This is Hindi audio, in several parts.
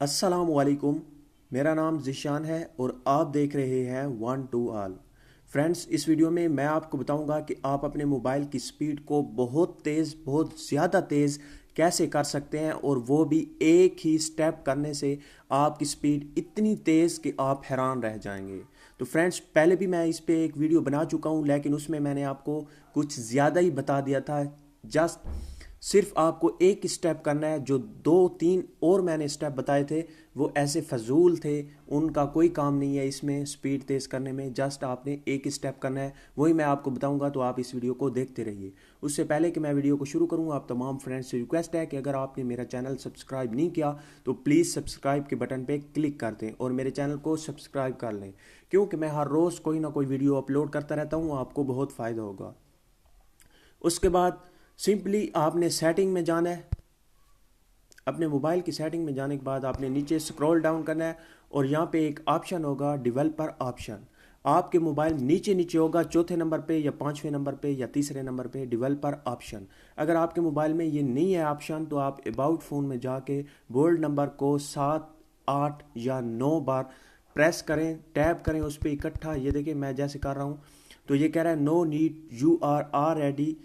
अस्सलामुअलैकुम। मेरा नाम ज़िशान है और आप देख रहे हैं वन टू ऑल। फ्रेंड्स, इस वीडियो में मैं आपको बताऊंगा कि आप अपने मोबाइल की स्पीड को बहुत ज़्यादा तेज़ कैसे कर सकते हैं, और वो भी एक ही स्टेप करने से आपकी स्पीड इतनी तेज़ कि आप हैरान रह जाएंगे। तो फ्रेंड्स, पहले भी मैं इस पे एक वीडियो बना चुका हूँ, लेकिन उसमें मैंने आपको कुछ ज़्यादा ही बता दिया था। जस्ट सिर्फ आपको एक स्टेप करना है। जो दो तीन और मैंने स्टेप बताए थे वो ऐसे फजूल थे, उनका कोई काम नहीं है इसमें स्पीड तेज़ करने में। जस्ट आपने एक स्टेप करना है, वही मैं आपको बताऊंगा। तो आप इस वीडियो को देखते रहिए। उससे पहले कि मैं वीडियो को शुरू करूं, आप तमाम फ्रेंड्स से रिक्वेस्ट है कि अगर आपने मेरा चैनल सब्सक्राइब नहीं किया तो प्लीज़ सब्सक्राइब के बटन पर क्लिक कर दें और मेरे चैनल को सब्सक्राइब कर लें, क्योंकि मैं हर रोज़ कोई ना कोई वीडियो अपलोड करता रहता हूँ। आपको बहुत फ़ायदा होगा। उसके बाद सिंपली आपने सेटिंग में जाना है। अपने मोबाइल की सेटिंग में जाने के बाद आपने नीचे स्क्रॉल डाउन करना है और यहाँ पे एक ऑप्शन होगा डेवलपर ऑप्शन। आपके मोबाइल नीचे नीचे होगा, चौथे नंबर पे या पांचवें नंबर पे या तीसरे नंबर पे डेवलपर ऑप्शन। अगर आपके मोबाइल में ये नहीं है ऑप्शन तो आप अबाउट फ़ोन में जाके बोल्ड नंबर को 7 8 या 9 बार प्रेस करें, टैप करें उस पर इकट्ठा। ये देखिए मैं जैसे कर रहा हूँ तो ये कह रहा है no need, you are already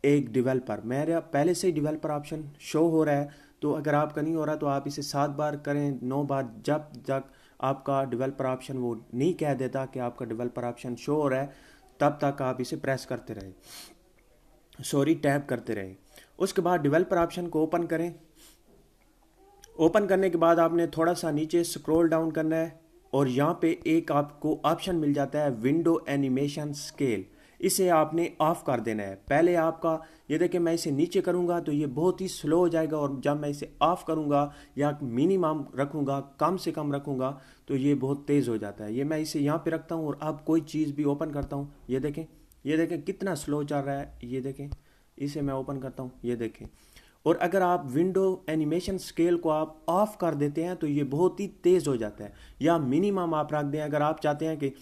एक डेवलपर। मेरा पहले से ही डेवलपर ऑप्शन शो हो रहा है, तो अगर आपका नहीं हो रहा तो आप इसे 7 बार करें, 9 बार, जब तक आपका डेवलपर ऑप्शन वो नहीं कह देता कि आपका डेवलपर ऑप्शन शो हो रहा है, तब तक आप इसे प्रेस करते रहे, टैप करते रहे। उसके बाद डेवलपर ऑप्शन को ओपन करें। ओपन करने के बाद आपने थोड़ा सा नीचे स्क्रॉल डाउन करना है और यहाँ पे एक आपको ऑप्शन मिल जाता है विंडो एनिमेशन स्केल। इसे आपने ऑफ कर देना है। पहले आपका ये देखिए मैं इसे नीचे करूँगा तो ये बहुत ही स्लो हो जाएगा, और जब मैं इसे ऑफ करूँगा या मिनिमम रखूँगा, कम से कम रखूँगा, तो ये बहुत तेज़ हो जाता है। ये मैं इसे यहाँ पे रखता हूँ और अब कोई चीज़ भी ओपन करता हूँ, ये देखें कितना स्लो चल रहा है। ये देखें, इसे मैं ओपन करता हूँ, ये देखें। और अगर आप विंडो एनिमेशन स्केल को आप ऑफ कर देते हैं तो ये बहुत ही तेज़ हो जाता है, या मिनिमम आप रख दें। अगर आप चाहते हैं कि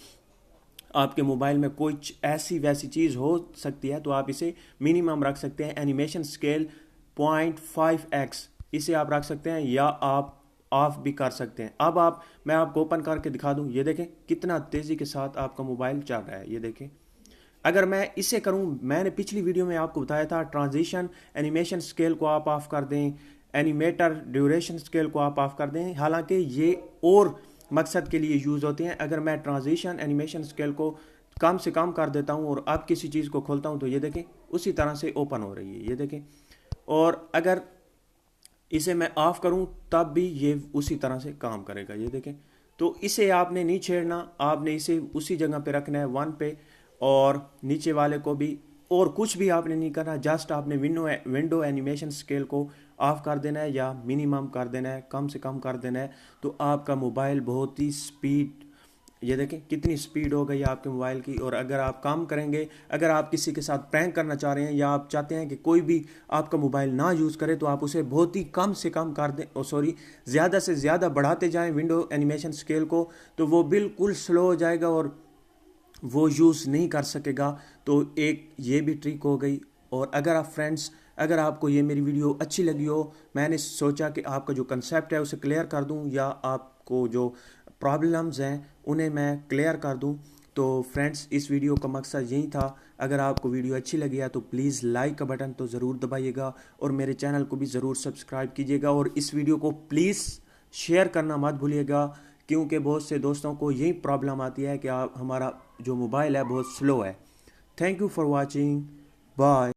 आपके मोबाइल में कोई ऐसी वैसी चीज़ हो सकती है तो आप इसे मिनिमम रख सकते हैं। एनिमेशन स्केल 0.5x इसे आप रख सकते हैं, या आप ऑफ भी कर सकते हैं। अब मैं आपको ओपन करके दिखा दूं, ये देखें कितना तेज़ी के साथ आपका मोबाइल चल रहा है। ये देखें, अगर मैं इसे करूं, मैंने पिछली वीडियो में आपको बताया था ट्रांजिशन एनिमेशन स्केल को आप ऑफ कर दें, एनिमेटर ड्यूरेशन स्केल को आप ऑफ कर दें। हालांकि ये और मकसद के लिए यूज़ होते हैं। अगर मैं ट्रांजिशन एनिमेशन स्केल को कम से कम कर देता हूं और अब किसी चीज़ को खोलता हूं तो ये देखें उसी तरह से ओपन हो रही है, ये देखें। और अगर इसे मैं ऑफ करूं तब भी ये उसी तरह से काम करेगा, ये देखें। तो इसे आपने नहीं छेड़ना, आपने इसे उसी जगह पे रखना है 1 पे, और नीचे वाले को भी, और कुछ भी आपने नहीं करना। जस्ट आपने विंडो एनिमेशन स्केल को ऑफ कर देना है या मिनिमम कर देना है, कम से कम कर देना है। तो आपका मोबाइल बहुत ही स्पीड, ये देखें कितनी स्पीड हो गई आपके मोबाइल की। और अगर आप काम करेंगे, अगर आप किसी के साथ प्रैंक करना चाह रहे हैं या आप चाहते हैं कि कोई भी आपका मोबाइल ना यूज़ करे, तो आप उसे बहुत ही कम से कम कर दें, ज़्यादा से ज़्यादा बढ़ाते जाएं विंडो एनिमेशन स्केल को, तो वो बिल्कुल स्लो हो जाएगा और वो यूज़ नहीं कर सकेगा। तो एक ये भी ट्रिक हो गई। और अगर आप फ्रेंड्स, अगर आपको ये मेरी वीडियो अच्छी लगी हो, मैंने सोचा कि आपका जो कंसेप्ट है उसे क्लियर कर दूं, या आपको जो प्रॉब्लम्स हैं उन्हें मैं क्लियर कर दूं। तो फ्रेंड्स, इस वीडियो का मकसद यही था। अगर आपको वीडियो अच्छी लगी है तो प्लीज़ लाइक का बटन तो ज़रूर दबाइएगा और मेरे चैनल को भी ज़रूर सब्सक्राइब कीजिएगा, और इस वीडियो को प्लीज़ शेयर करना मत भूलिएगा, क्योंकि बहुत से दोस्तों को यही प्रॉब्लम आती है कि हमारा जो मोबाइल है बहुत स्लो है। Thank you for watching, bye.